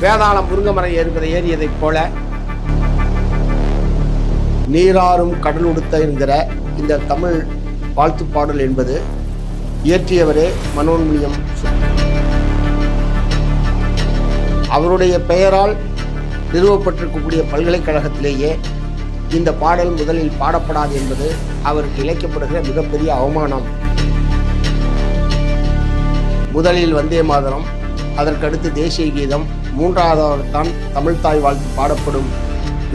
வேதாளம் முருங்கமரம் ஏறியதைப் போல நீராறும் கடலுடுத்த என்கிற இந்த தமிழ் வாழ்த்து பாடல் என்பது இயற்றியவரே மனோன்மணியம். அவருடைய பெயரால் நிறுவப்பட்டிருக்கக்கூடிய பல்கலைக்கழகத்திலேயே இந்த பாடல் முதலில் பாடப்படாது என்பது அவருக்கு இழைக்கப்படுகிற மிகப்பெரிய அவமானம். முதலில் வந்தே மாதரம், அதற்கடுத்து தேசிய கீதம், மூன்றாவதாகத்தான் தமிழ்த்தாய் வாழ்த்து பாடப்படும்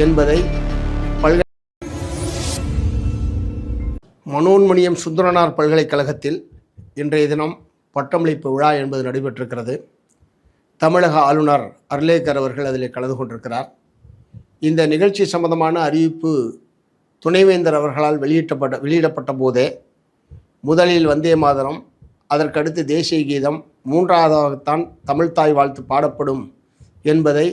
என்பதை மனோன்மணியம் சுந்தரனார் பல்கலைக்கழகத்தில் இன்றைய தினம் பட்டமளிப்பு விழா என்பது நடைபெற்றிருக்கிறது. தமிழக ஆளுநர் அர்லேக்கர் அவர்கள் அதில் கலந்து கொண்டிருக்கிறார். இந்த நிகழ்ச்சி சம்பந்தமான அறிவிப்பு துணைவேந்தர் அவர்களால் வெளியிடப்பட்ட போதே முதலில் வந்தே மாதரம், அதற்கடுத்து தேசிய கீதம், மூன்றாவதாகத்தான் தமிழ்த்தாய் வாழ்த்து பாடப்படும் என்பதை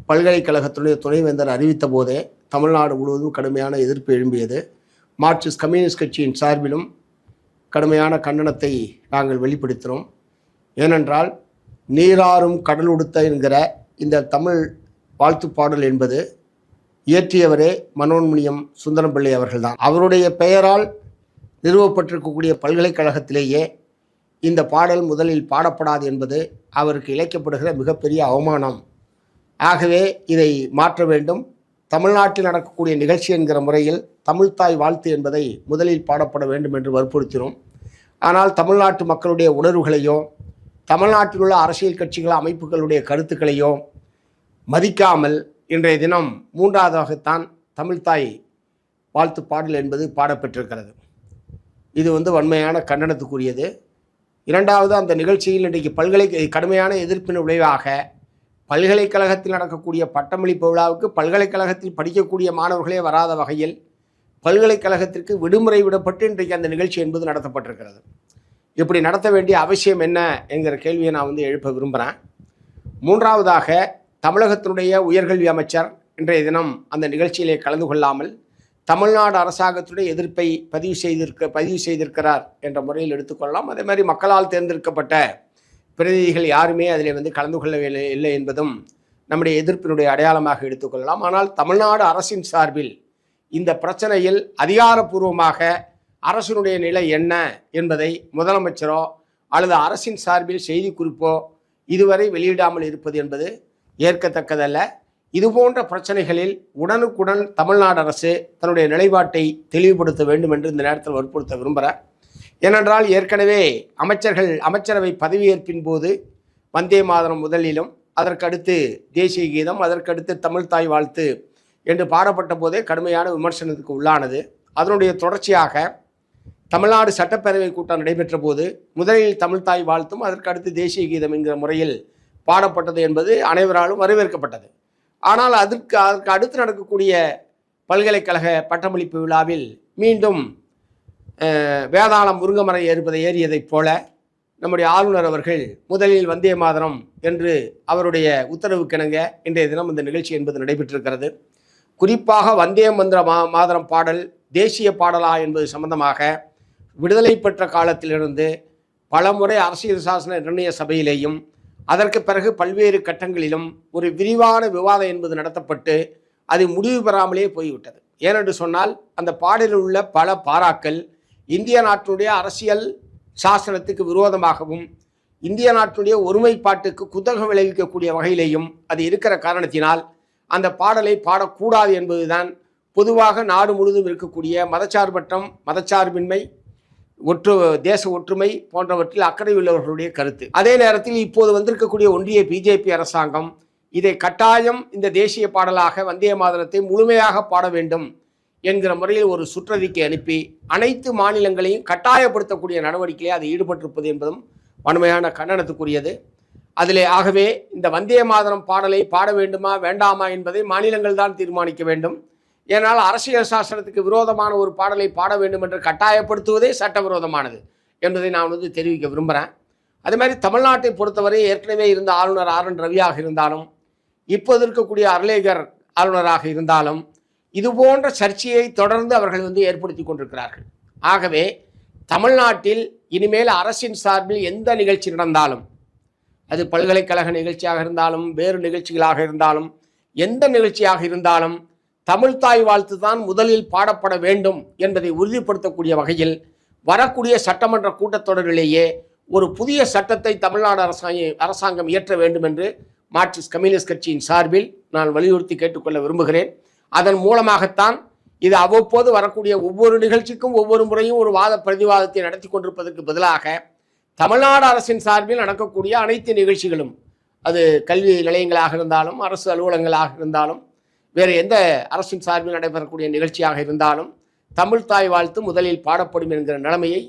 பல்கலைக்கழகத்துடைய துணைவேந்தர் அறிவித்த போதே தமிழ்நாடு முழுவதும் கடுமையான எதிர்ப்பு எழும்பியது. மார்க்சிஸ்ட் கம்யூனிஸ்ட் கட்சியின் சார்பிலும் கடுமையான கண்டனத்தை நாங்கள் வெளிப்படுத்தினோம். ஏனென்றால் நீராறும் கடலுடுத்த என்கிற இந்த தமிழ் வாழ்த்து பாடல் என்பது இயற்றியவரே மனோன்மணியம் சுந்தரம் பிள்ளை அவர்கள்தான். அவருடைய பெயரால் நிறுவப்பட்டிருக்கக்கூடிய பல்கலைக்கழகத்திலேயே இந்த பாடல் முதலில் பாடப்படாது என்பது அவருக்கு இழைக்கப்படுகிற மிகப்பெரிய அவமானம். ஆகவே இதை மாற்ற வேண்டும். தமிழ்நாட்டில் நடக்கக்கூடிய நிகழ்ச்சி என்கிற முறையில் தமிழ்த்தாய் வாழ்த்து என்பதை முதலில் பாடப்பட வேண்டும் என்று வற்புறுத்தினோம். ஆனால் தமிழ்நாட்டு மக்களுடைய உணர்வுகளையோ தமிழ்நாட்டில் உள்ள அரசியல் கட்சிகள் அமைப்புகளுடைய கருத்துக்களையோ மதிக்காமல் இன்றைய தினம் மூன்றாவதாகத்தான் தமிழ்த்தாய் வாழ்த்து பாடல் என்பது பாடப்பெற்றிருக்கிறது. இது வன்மையான கண்டனத்துக்குரியது. இரண்டாவது, அந்த நிகழ்ச்சியில் இன்றைக்கு கடுமையான எதிர்ப்பின் விளைவாக பல்கலைக்கழகத்தில் நடக்கக்கூடிய பட்டமளிப்பு விழாவுக்கு பல்கலைக்கழகத்தில் படிக்கக்கூடிய மாணவர்களே வராத வகையில் பல்கலைக்கழகத்திற்கு விடுமுறை விடப்பட்டு இன்றைக்கு அந்த நிகழ்ச்சி என்பது நடத்தப்பட்டிருக்கிறது. இப்படி நடத்த வேண்டிய அவசியம் என்ன என்கிற கேள்வியை நான் எழுப்ப விரும்புகிறேன். மூன்றாவதாக, தமிழகத்தினுடைய உயர்கல்வி அமைச்சர் இன்றைய தினம் அந்த நிகழ்ச்சியிலே கலந்து கொள்ளாமல் தமிழ்நாடு அரசாங்கத்துடைய எதிர்ப்பை பதிவு செய்திருக்கிறார் என்ற முறையில் எடுத்துக்கொள்ளலாம். அதே மாதிரி மக்களால் தேர்ந்தெடுக்கப்பட்ட பிரதிநிதிகள் யாருமே அதில் கலந்து கொள்ளவில்லை இல்லை என்பதும் நம்முடைய எதிர்ப்பினுடைய அடையாளமாக எடுத்துக்கொள்ளலாம். ஆனால் தமிழ்நாடு அரசின் சார்பில் இந்த பிரச்சனையில் அதிகாரப்பூர்வமாக அரசினுடைய நிலை என்ன என்பதை முதலமைச்சரோ அல்லது அரசின் சார்பில் செய்திக்குறிப்போ இதுவரை வெளியிடாமல் இருப்பது என்பது ஏற்கத்தக்கதல்ல. இதுபோன்ற பிரச்சனைகளில் உடனுக்குடன் தமிழ்நாடு அரசு தன்னுடைய நிலைப்பாட்டை தெளிவுபடுத்த வேண்டும் என்று இந்த நேரத்தில் வற்புறுத்த விரும்புகிறேன். ஏனென்றால் ஏற்கனவே அமைச்சரவை பதவியேற்பின் போது வந்தே மாதரம் முதலிலும், அதற்கடுத்து தேசிய கீதம், அதற்கடுத்து தமிழ்த்தாய் வாழ்த்து என்று பாடப்பட்ட போதே கடுமையான விமர்சனத்துக்கு உள்ளானது. அதனுடைய தொடர்ச்சியாக தமிழ்நாடு சட்டப்பேரவை கூட்டம் நடைபெற்ற போது முதலில் தமிழ்த்தாய் வாழ்த்தும் அதற்கடுத்து தேசிய கீதம் என்கிற முறையில் பாடப்பட்டது என்பது அனைவராலும் வரவேற்கப்பட்டது. ஆனால் அதற்கு அடுத்து நடக்கக்கூடிய பல்கலைக்கழக பட்டமளிப்பு விழாவில் மீண்டும் வேதாளம் முருங்கமரம் ஏறியதைப் போல நம்முடைய ஆளுநர் அவர்கள் முதலில் வந்தே மாதரம் என்று அவருடைய உத்தரவுக்கிணங்க இன்றைய தினம் இந்த நிகழ்ச்சி என்பது நடைபெற்றிருக்கிறது. குறிப்பாக வந்தே மாதரம் பாடல் தேசிய பாடலா என்பது சம்பந்தமாக விடுதலை பெற்ற காலத்திலிருந்து பலமுறை அரசியல் சாசன நிர்ணய சபையிலேயும் அதற்கு பிறகு பல்வேறு கட்டங்களிலும் ஒரு விரிவான விவாதம் என்பது நடத்தப்பட்டு அது முடிவு பெறாமலே போய்விட்டது. ஏனென்று சொன்னால் அந்த பாடலில் உள்ள பல பாராக்கள் இந்திய நாட்டினுடைய அரசியல் சாசனத்துக்கு விரோதமாகவும் இந்திய நாட்டினுடைய ஒருமைப்பாட்டுக்கு குத்தகம் விளைவிக்கக்கூடிய வகையிலேயும் அது இருக்கிற காரணத்தினால் அந்த பாடலை பாடக்கூடாது என்பதுதான் பொதுவாக நாடு முழுவதும் இருக்கக்கூடிய மதச்சார்பற்றம், மதச்சார்பின்மை, தேச ஒற்றுமை போன்றவற்றில் அக்கறை உள்ளவர்களுடைய கருத்து. அதே நேரத்தில் இப்போது வந்திருக்கக்கூடிய ஒன்றிய பிஜேபி அரசாங்கம் இதை கட்டாயம் இந்த தேசிய பாடலாக வந்தே மாதரத்தை முழுமையாக பாட வேண்டும் என்கிற முறையில் ஒரு சுற்றறிக்கை அனுப்பி அனைத்து மாநிலங்களையும் கட்டாயப்படுத்தக்கூடிய நடவடிக்கையை அது ஈடுபட்டிருப்பது என்பதும் வன்மையான கண்டனத்துக்குரியது. ஆகவே இந்த வந்தே மாதரம் பாடலை பாட வேண்டுமா வேண்டாமா என்பதை மாநிலங்கள் தான் தீர்மானிக்க வேண்டும். ஏனால் அரசியல் சாசனத்துக்கு விரோதமான ஒரு பாடலை பாட வேண்டும் என்று கட்டாயப்படுத்துவதே சட்டவிரோதமானது என்பதை நான் தெரிவிக்க விரும்புகிறேன். அதே மாதிரி தமிழ்நாட்டை பொறுத்தவரை ஏற்கனவே இருந்த ஆளுநர் RN ரவியாக இருந்தாலும் இப்போது இருக்கக்கூடிய அர்லேகர் ஆளுநராக இருந்தாலும் இதுபோன்ற சர்ச்சையை தொடர்ந்து அவர்கள் ஏற்படுத்தி கொண்டிருக்கிறார்கள். ஆகவே தமிழ்நாட்டில் இனிமேல் அரசின் சார்பில் எந்த நிகழ்ச்சி நடந்தாலும் அது பல்கலைக்கழக நிகழ்ச்சியாக இருந்தாலும் வேறு நிகழ்ச்சிகளாக இருந்தாலும் எந்த நிகழ்ச்சியாக இருந்தாலும் தமிழ்த்தாய் வாழ்த்து தான் முதலில் பாடப்பட வேண்டும் என்பதை உறுதிப்படுத்தக்கூடிய வகையில் வரக்கூடிய சட்டமன்ற கூட்டத்தொடரிலேயே ஒரு புதிய சட்டத்தை தமிழ்நாடு அரசாங்கம் இயற்ற வேண்டும் என்று மார்க்சிஸ்ட் கம்யூனிஸ்ட் கட்சியின் சார்பில் நான் வலியுறுத்தி கேட்டுக்கொள்ள விரும்புகிறேன். அதன் மூலமாகத்தான் இது அவ்வப்போது வரக்கூடிய ஒவ்வொரு நிகழ்ச்சிக்கும் ஒவ்வொரு முறையும் ஒரு வாத பிரதிவாதத்தை நடத்தி கொண்டிருப்பதற்கு பதிலாக தமிழ்நாடு அரசின் சார்பில் நடக்கக்கூடிய அனைத்து நிகழ்ச்சிகளும், அது கல்வி நிலையங்களாக இருந்தாலும் அரசு அலுவலகங்களாக இருந்தாலும் வேறு எந்த அரசின் சார்பில் நடைபெறக்கூடிய நிகழ்ச்சியாக இருந்தாலும் தமிழ்த்தாய் வாழ்த்து முதலில் பாடப்படும் என்கிற நிலைமையை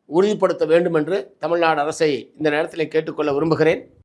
உறுதிப்படுத்த வேண்டும் என்று தமிழ்நாடு அரசை இந்த நேரத்தில் கேட்டுக்கொள்ள விரும்புகிறேன்.